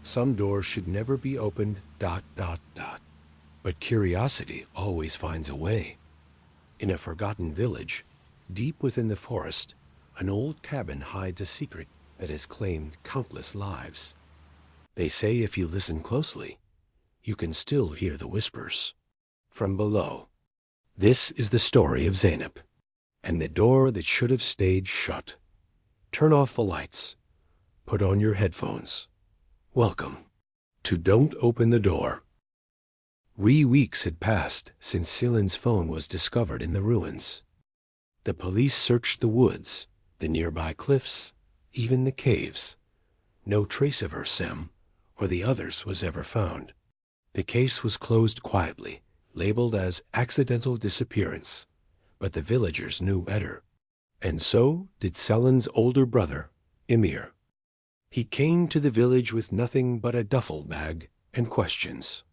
Some doors should never be opened, But curiosity always finds a way. In a forgotten village, deep within the forest, an old cabin hides a secret that has claimed countless lives. They say if you listen closely, you can still hear the whispers from below. This is the story of Zeynep and the door that should have stayed shut. Turn off the lights. Put on your headphones. Welcome to Don't Open the Door. 3 weeks had passed since Selin's phone was discovered in the ruins. The police searched the woods, the nearby cliffs, even the caves. No trace of her, Sem, or the others was ever found. The case was closed quietly, labeled as accidental disappearance, but the villagers knew better. And so did Selin's older brother, Emir. He came to the village with nothing but a duffel bag and questions.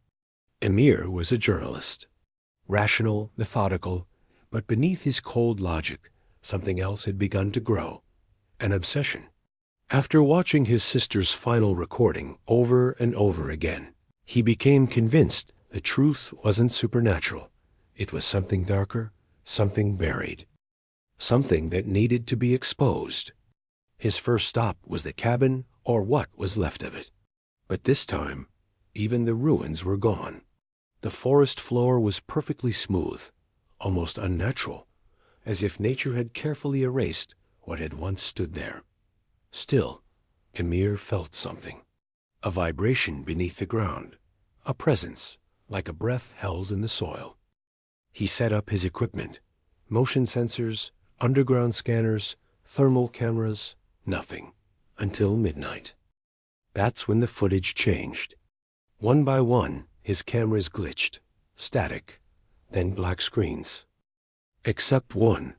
Emir was a journalist, rational, methodical, but beneath his cold logic, something else had begun to grow, an obsession. After watching his sister's final recording over and over again, he became convinced the truth wasn't supernatural. It was something darker, something buried, something that needed to be exposed. His first stop was the cabin, or what was left of it. But this time, even the ruins were gone. The forest floor was perfectly smooth, almost unnatural, as if nature had carefully erased what had once stood there. Still, Emir felt something, a vibration beneath the ground, a presence, like a breath held in the soil. He set up his equipment, motion sensors, underground scanners, thermal cameras, nothing, until midnight. That's when the footage changed. One by one, his cameras glitched, static, then black screens. Except one.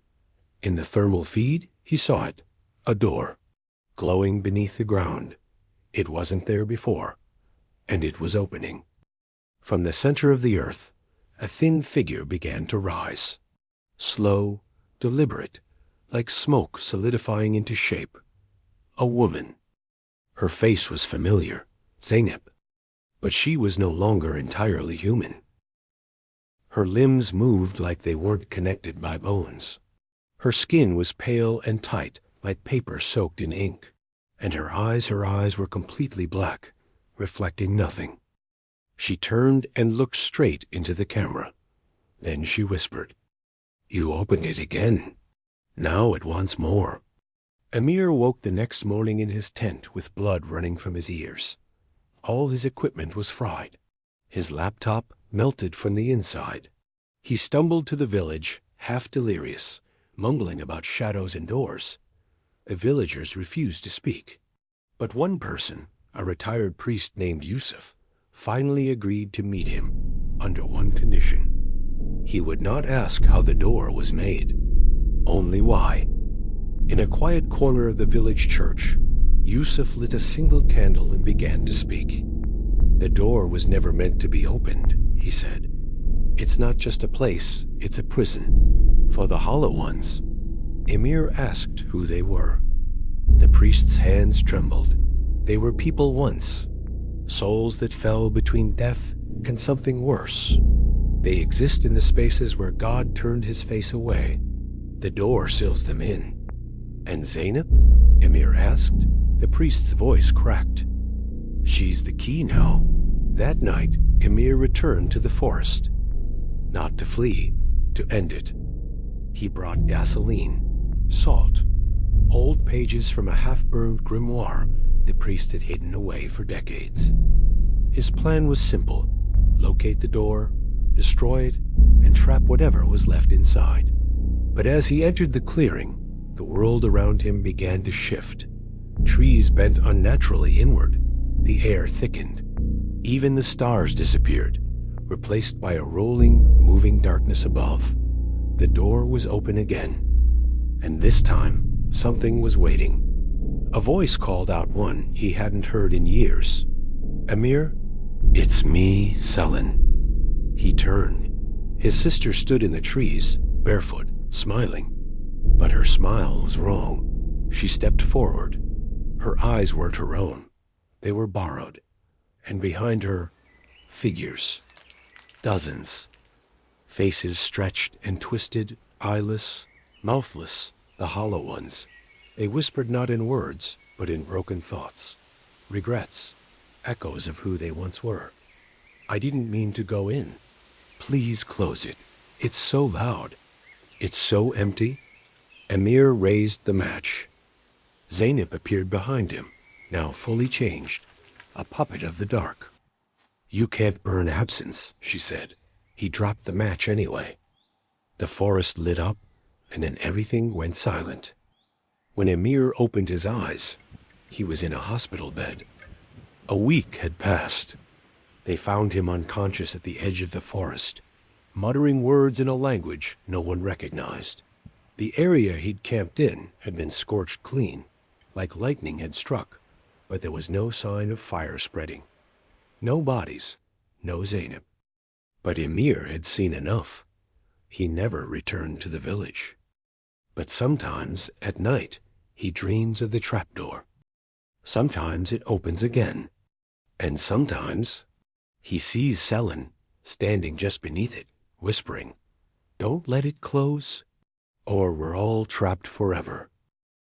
In the thermal feed, he saw it, a door, glowing beneath the ground. It wasn't there before, and it was opening. From the center of the earth, a thin figure began to rise. Slow, deliberate, like smoke solidifying into shape. A woman. Her face was familiar, Zeynep, but she was no longer entirely human. Her limbs moved like they weren't connected by bones. Her skin was pale and tight, like paper soaked in ink, and her eyes were completely black, reflecting nothing. She turned and looked straight into the camera. Then she whispered, "You opened it again. Now it wants more." Emir woke the next morning in his tent with blood running from his ears. All his equipment was fried. His laptop melted from the inside. He stumbled to the village, half delirious, mumbling about shadows and doors. The villagers refused to speak. But one person, a retired priest named Yusuf, finally agreed to meet him under one condition. He would not ask how the door was made, only why. In a quiet corner of the village church, Yusuf lit a single candle and began to speak. "The door was never meant to be opened," he said. "It's not just a place, it's a prison. For the hollow ones." Emir asked who they were. The priest's hands trembled. They were people once, souls that fell between death and something worse. They exist in the spaces where God turned his face away. The door seals them in. "And Zeynep?" Emir asked. The priest's voice cracked. "She's the key now." That night, Emir returned to the forest. Not to flee, to end it. He brought gasoline, salt, old pages from a half-burned grimoire the priest had hidden away for decades. His plan was simple: locate the door, destroy it, and trap whatever was left inside. But as he entered the clearing, the world around him began to shift. Trees bent unnaturally inward. The air thickened. Even the stars disappeared, replaced by a rolling, moving darkness above. The door was open again. And this time, something was waiting. A voice called out one he hadn't heard in years. "Emir?" "It's me, Selin." He turned. His sister stood in the trees, barefoot, smiling. But her smile was wrong. She stepped forward. Her eyes weren't her own. They were borrowed, and behind her, figures. Dozens. Faces stretched and twisted, eyeless, mouthless, the hollow ones. They whispered not in words, but in broken thoughts. Regrets. Echoes of who they once were. I didn't mean to go in. Please close it. It's so loud. It's so empty. Emir raised the match. Zeynep appeared behind him, now fully changed, a puppet of the dark. You can't burn absence, she said. He dropped the match anyway. The forest lit up, and then everything went silent. When Emir opened his eyes, he was in a hospital bed. A week had passed. They found him unconscious at the edge of the forest, muttering words in a language no one recognized. The area he'd camped in had been scorched clean, like lightning had struck, but there was no sign of fire spreading. No bodies, no Zeynep. But Emir had seen enough. He never returned to the village. But sometimes, at night, he dreams of the trapdoor. Sometimes it opens again. And sometimes he sees Selen standing just beneath it, whispering, "Don't let it close, or we're all trapped forever."